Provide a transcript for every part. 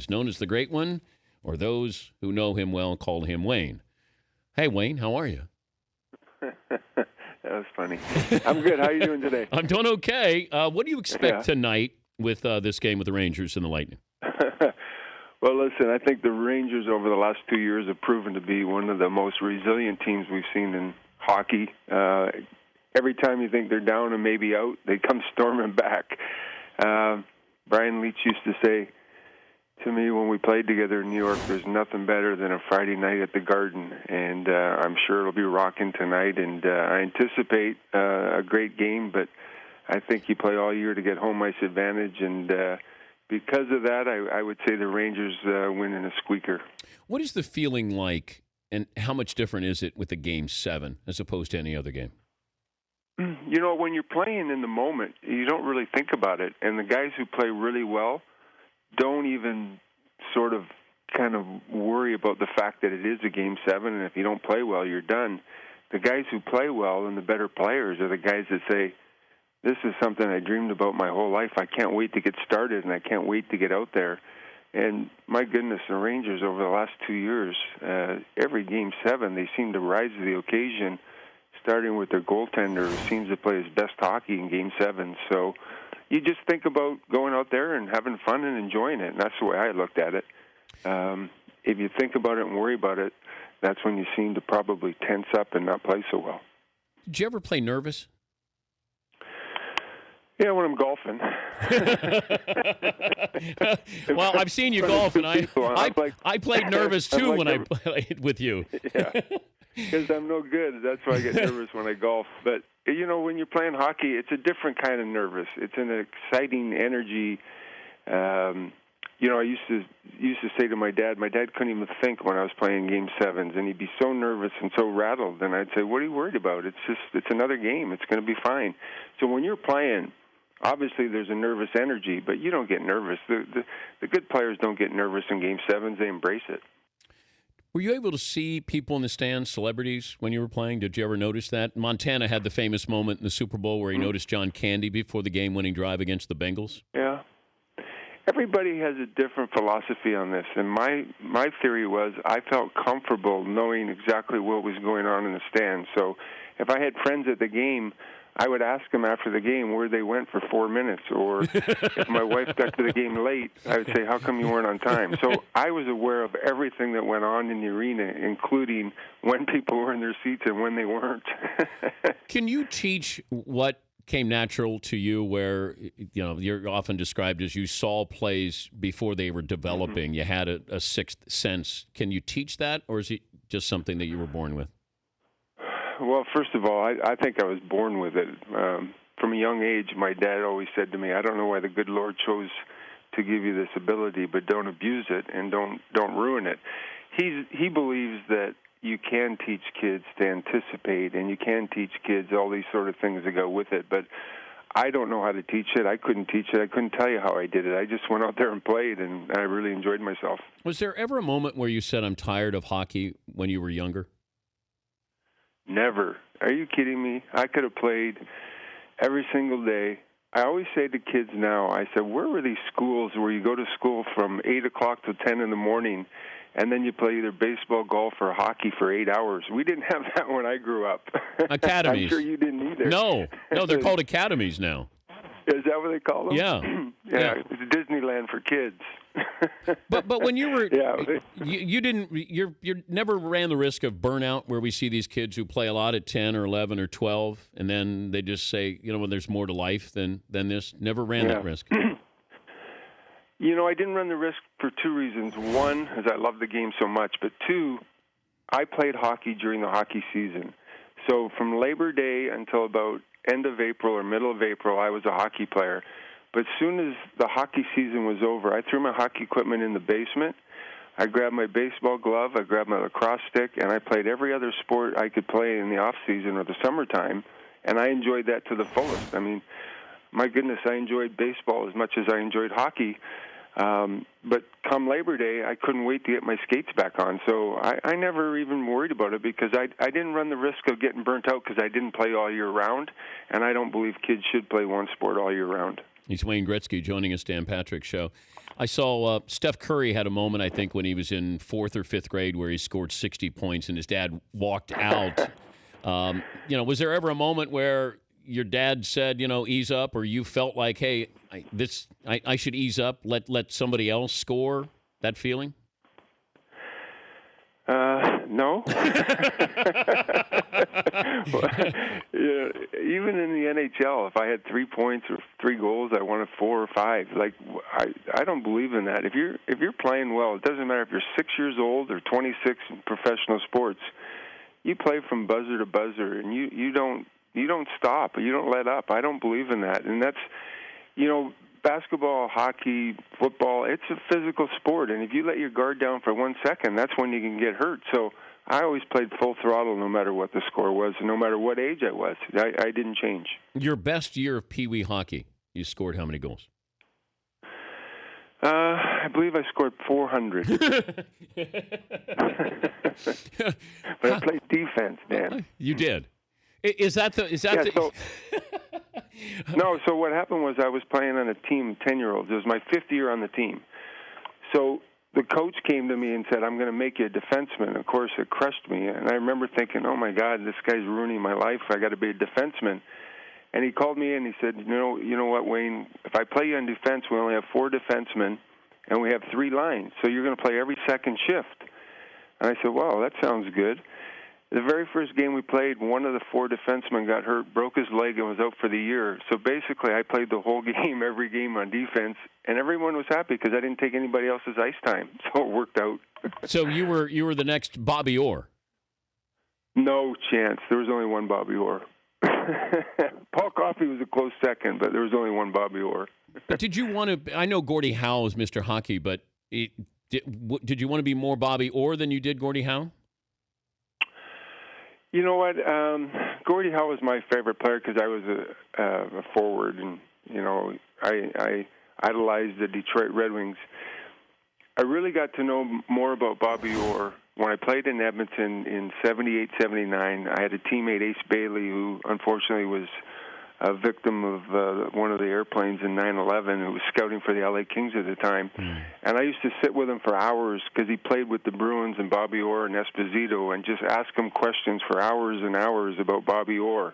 He's known as the Great One, or those who know him well call him Wayne. Hey, Wayne, how are you? That was funny. I'm good. How are you doing today? I'm doing okay. What do you expect tonight with this game with the Rangers and the Lightning? Well, listen, I think the Rangers over the last 2 years have proven to be one of the most resilient teams we've seen in hockey. Every time you think they're down and maybe out, they come storming back. Brian Leach used to say to me when we played together in New York, there's nothing better than a Friday night at the Garden, and I'm sure it'll be rocking tonight, and I anticipate a great game, but I think you play all year to get home ice advantage, and because of that, I would say the Rangers win in a squeaker. What is the feeling like, and how much different is it with the Game 7 as opposed to any other game? You know, when you're playing in the moment, you don't really think about it. And the guys who play really well don't even sort of kind of worry about the fact that it is a Game 7, and if you don't play well, you're done. The guys who play well and the better players are the guys that say, this is something I dreamed about my whole life. I can't wait to get started, and I can't wait to get out there. And my goodness, the Rangers over the last 2 years, every Game 7, they seem to rise to the occasion, starting with their goaltender, who seems to play his best hockey in Game 7. So you just think about going out there and having fun and enjoying it, and that's the way I looked at it. If you think about it and worry about it, that's when you seem to probably tense up and not play so well. Did you ever play nervous? Yeah, when I'm golfing. Well, I've seen you golf, and I played nervous too when I played with you. Yeah, because I'm no good. That's why I get nervous when I golf. But, you know, when you're playing hockey, it's a different kind of nervous. It's an exciting energy. You know, I used to say to my dad couldn't even think when I was playing Game 7s, and he'd be so nervous and so rattled. And I'd say, what are you worried about? It's another game. It's going to be fine. So when you're playing, obviously there's a nervous energy, but you don't get nervous. The good players don't get nervous in Game 7s. They embrace it. Were you able to see people in the stands, celebrities, when you were playing? Did you ever notice that? Montana had the famous moment in the Super Bowl where he noticed John Candy before the game-winning drive against the Bengals. Yeah. Everybody has a different philosophy on this, and my theory was I felt comfortable knowing exactly what was going on in the stands. So if I had friends at the game, I would ask them after the game where they went for 4 minutes, or if my wife got to the game late, I would say, how come you weren't on time? So I was aware of everything that went on in the arena, including when people were in their seats and when they weren't. Can you teach what came natural to you, where, you know, you're often described as you saw plays before they were developing? Mm-hmm. You had a sixth sense. Can you teach that, or is it just something that you were born with? Well, first of all, I think I was born with it. From a young age, my dad always said to me, I don't know why the good Lord chose to give you this ability, but don't abuse it and don't ruin it. He believes that you can teach kids to anticipate, and you can teach kids all these sort of things that go with it. But I don't know how to teach it. I couldn't teach it. I couldn't tell you how I did it. I just went out there and played, and I really enjoyed myself. Was there ever a moment where you said, I'm tired of hockey, when you were younger? Never. Are you kidding me? I could have played every single day. I always say to kids now, I said, where were these schools where you go to school from 8 o'clock to 10 in the morning, and then you play either baseball, golf, or hockey for 8 hours? We didn't have that when I grew up. Academies. I'm sure you didn't either. No, they're called academies now. Is that what they call them? Yeah. Yeah. It's Disneyland for kids. But when you were, you didn't, you never ran the risk of burnout, where we see these kids who play a lot at 10 or 11 or 12, and then they just say, you know, when there's more to life than this. Never ran that risk. You know, I didn't run the risk for two reasons. One is I love the game so much, but two, I played hockey during the hockey season. So from Labor Day until about end of April or middle of April, I was a hockey player. But as soon as the hockey season was over, I threw my hockey equipment in the basement. I grabbed my baseball glove, I grabbed my lacrosse stick, and I played every other sport I could play in the off-season or the summertime, and I enjoyed that to the fullest. I mean, my goodness, I enjoyed baseball as much as I enjoyed hockey. But come Labor Day, I couldn't wait to get my skates back on. So I never even worried about it, because I didn't run the risk of getting burnt out, because I didn't play all year round, and I don't believe kids should play one sport all year round. He's Wayne Gretzky joining us, Dan Patrick Show. I saw Steph Curry had a moment, I think, when he was in fourth or fifth grade where he scored 60 points and his dad walked out. Was there ever a moment where your dad said, ease up, or you felt like, hey, I should ease up, let somebody else score? That feeling? No. Well, even in the NHL, if I had 3 points or 3 goals, I wanted 4 or 5. Like I don't believe in that. If you're playing well, it doesn't matter if you're 6 years old or 26 in professional sports. You play from buzzer to buzzer, and you don't stop. You don't let up. I don't believe in that, and that's basketball, hockey, football, it's a physical sport, and if you let your guard down for 1 second, that's when you can get hurt. So I always played full throttle no matter what the score was, and no matter what age I was. I didn't change. Your best year of Pee Wee hockey, you scored how many goals? I believe I scored 400. But I played defense, Dan. You did. Is that the... So, no, so what happened was I was playing on a team, 10-year-olds. It was my 5th year on the team. So the coach came to me and said, I'm going to make you a defenseman. Of course, it crushed me. And I remember thinking, oh, my God, this guy's ruining my life. I got to be a defenseman. And he called me in. He said, you know what, Wayne, if I play you on defense, we only have 4 defensemen, and we have 3 lines. So you're going to play every second shift. And I said, wow, that sounds good. The very first game we played, one of the 4 defensemen got hurt, broke his leg, and was out for the year. So basically, I played the whole game, every game on defense, and everyone was happy because I didn't take anybody else's ice time. So it worked out. So you were the next Bobby Orr. No chance. There was only one Bobby Orr. Paul Coffey was a close second, but there was only one Bobby Orr. But did you want to? I know Gordie Howe is Mr. Hockey, but did you want to be more Bobby Orr than you did Gordie Howe? You know what? Gordie Howe was my favorite player because I was a forward, and I idolized the Detroit Red Wings. I really got to know more about Bobby Orr when I played in Edmonton in 78, 79. I had a teammate, Ace Bailey, who unfortunately was a victim of one of the airplanes in 9/11, who was scouting for the LA Kings at the time. And I used to sit with him for hours because he played with the Bruins and Bobby Orr and Esposito, and just ask him questions for hours and hours about Bobby Orr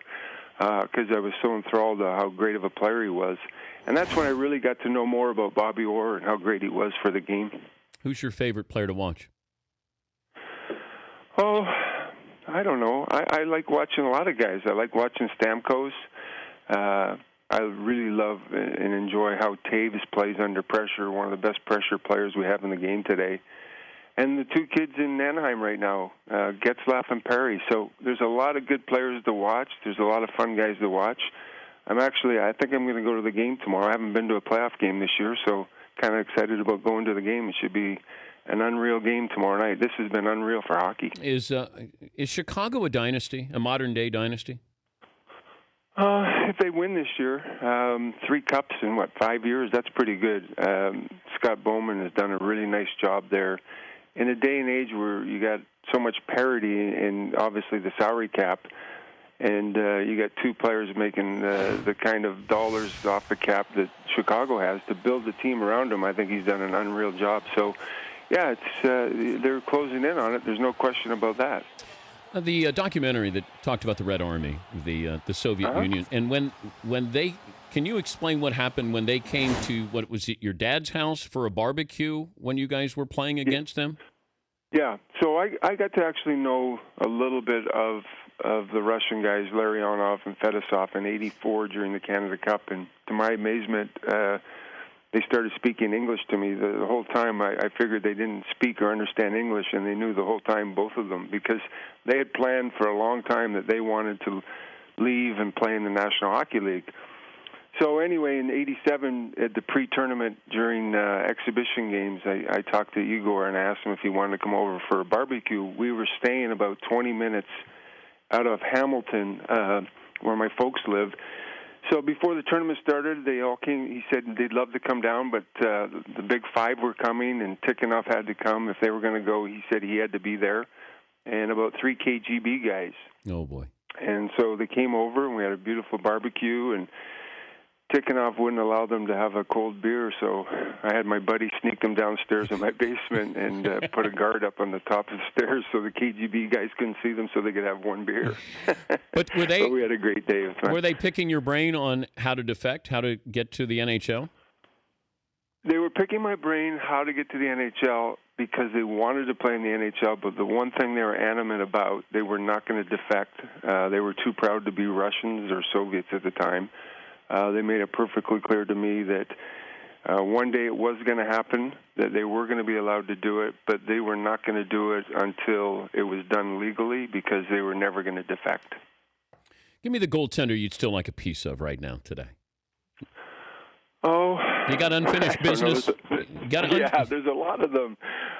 because I was so enthralled at how great of a player he was. And that's when I really got to know more about Bobby Orr and how great he was for the game. Who's your favorite player to watch? Oh, I don't know. I like watching a lot of guys. I like watching Stamkos. I really love and enjoy how Taves plays under pressure, one of the best pressure players we have in the game today. And the 2 kids in Anaheim right now, Getzlaf and Perry. So there's a lot of good players to watch. There's a lot of fun guys to watch. I think I'm going to go to the game tomorrow. I haven't been to a playoff game this year, so kind of excited about going to the game. It should be an unreal game tomorrow night. This has been unreal for hockey. Is Chicago a dynasty, a modern-day dynasty? If they win this year, 3 cups in, 5 years, that's pretty good. Scott Bowman has done a really nice job there. In a day and age where you got so much parity in, obviously, the salary cap, and you got 2 players making the kind of dollars off the cap that Chicago has to build the team around him, I think he's done an unreal job. So, yeah, they're closing in on it. There's no question about that. The documentary that talked about the Red Army, the Soviet Union, and when they, can you explain what happened when they came to, what was it, your dad's house for a barbecue when you guys were playing against them? Yeah, so I got to actually know a little bit of the Russian guys, Larionov and Fedosov, in '84 during the Canada Cup, and to my amazement, they started speaking English to me. The whole time I figured they didn't speak or understand English, and they knew the whole time, both of them, because they had planned for a long time that they wanted to leave and play in the National Hockey League. So anyway, in '87, at the pre-tournament during exhibition games, I talked to Igor and I asked him if he wanted to come over for a barbecue. We were staying about 20 minutes out of Hamilton, where my folks live. So before the tournament started, they all came. He said they'd love to come down, but the Big Five were coming, and Tikhonov had to come. If they were going to go, he said he had to be there, and about 3 KGB guys. Oh, boy. And so they came over, and we had a beautiful barbecue, and Tikhonov wouldn't allow them to have a cold beer, so I had my buddy sneak them downstairs in my basement and put a guard up on the top of the stairs so the KGB guys couldn't see them so they could have one beer. But were they? But we had a great day. Were they picking your brain on how to defect, how to get to the NHL? They were picking my brain how to get to the NHL because they wanted to play in the NHL, but the one thing they were adamant about, they were not going to defect. They were too proud to be Russians or Soviets at the time. They made it perfectly clear to me that one day it was going to happen, that they were going to be allowed to do it, but they were not going to do it until it was done legally because they were never going to defect. Give me the goaltender you'd still like a piece of right now today. Oh. You got unfinished business? Yeah, there's a lot of them.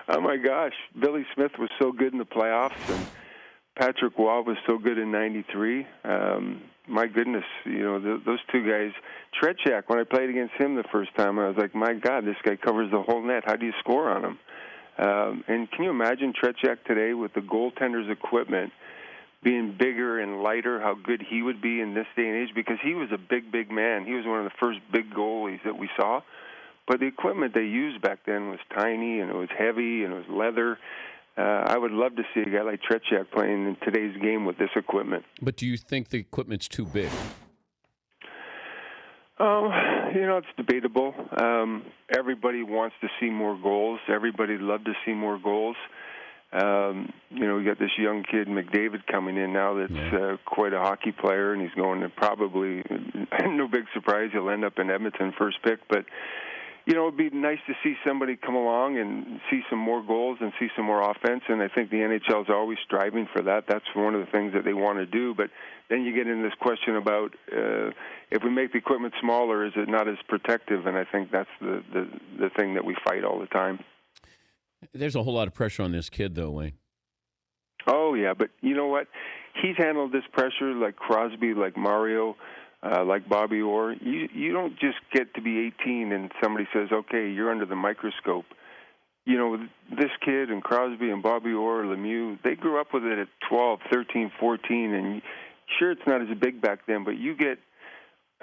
Oh, my gosh. Billy Smith was so good in the playoffs, and Patrick Waugh was so good in '93. My goodness, those two guys. Tretiak, when I played against him the first time, I was like, my God, this guy covers the whole net. How do you score on him? And can you imagine Tretiak today with the goaltender's equipment being bigger and lighter, how good he would be in this day and age? Because he was a big, big man. He was one of the first big goalies that we saw. But the equipment they used back then was tiny, and it was heavy, and it was leather. I would love to see a guy like Tretiak playing in today's game with this equipment. But do you think the equipment's too big? It's debatable. Everybody wants to see more goals. Everybody'd love to see more goals. We got this young kid, McDavid, coming in now that's quite a hockey player, and he's going to probably, no big surprise, he'll end up in Edmonton first pick. But, it'd be nice to see somebody come along and see some more goals and see some more offense, and I think the NHL is always striving for that. That's one of the things that they want to do. But then you get into this question about if we make the equipment smaller, is it not as protective? And I think that's the thing that we fight all the time. There's a whole lot of pressure on this kid, though, Wayne. Oh, yeah, but you know what? He's handled this pressure like Crosby, like Mario, like Bobby Orr. You don't just get to be 18 and somebody says, okay, you're under the microscope. This kid and Crosby and Bobby Orr, Lemieux, they grew up with it at 12, 13, 14, and sure, it's not as big back then, but you get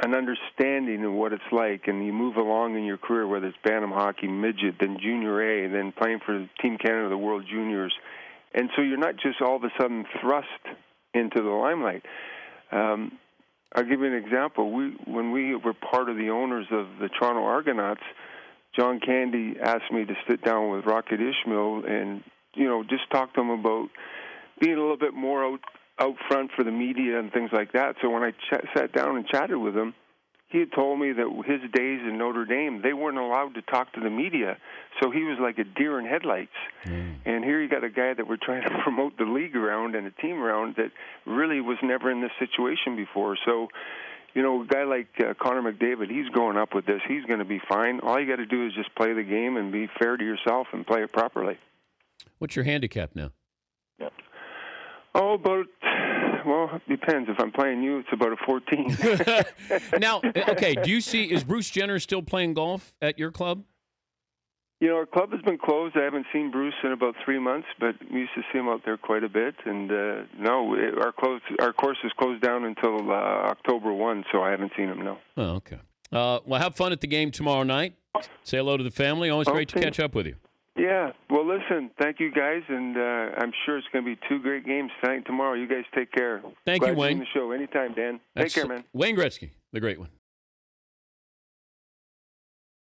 an understanding of what it's like, and you move along in your career, whether it's Bantam hockey, midget, then Junior A, then playing for Team Canada, the World Juniors. And so you're not just all of a sudden thrust into the limelight. I'll give you an example. When we were part of the owners of the Toronto Argonauts, John Candy asked me to sit down with Rocket Ishmael and, just talk to him about being a little bit more out front for the media and things like that. So when I sat down and chatted with him, he had told me that his days in Notre Dame, they weren't allowed to talk to the media. So he was like a deer in headlights. And here you got a guy that we're trying to promote the league around and a team around that really was never in this situation before. So, a guy like Connor McDavid, he's growing up with this. He's going to be fine. All you got to do is just play the game and be fair to yourself and play it properly. What's your handicap now? Yeah. Oh, it depends. If I'm playing you, it's about a 14. Now, okay, is Bruce Jenner still playing golf at your club? Our club has been closed. I haven't seen Bruce in about 3 months, but we used to see him out there quite a bit. And our course is closed down until October 1, so I haven't seen him, no. Oh, okay. Well, have fun at the game tomorrow night. Say hello to the family. Always great to catch up with you. Yeah. Well, listen, thank you guys, and I'm sure it's going to be 2 great games tonight and tomorrow. You guys take care. Thank you, Wayne. Glad to be on the show. Anytime, Dan. Take care, man. Wayne Gretzky, the great one.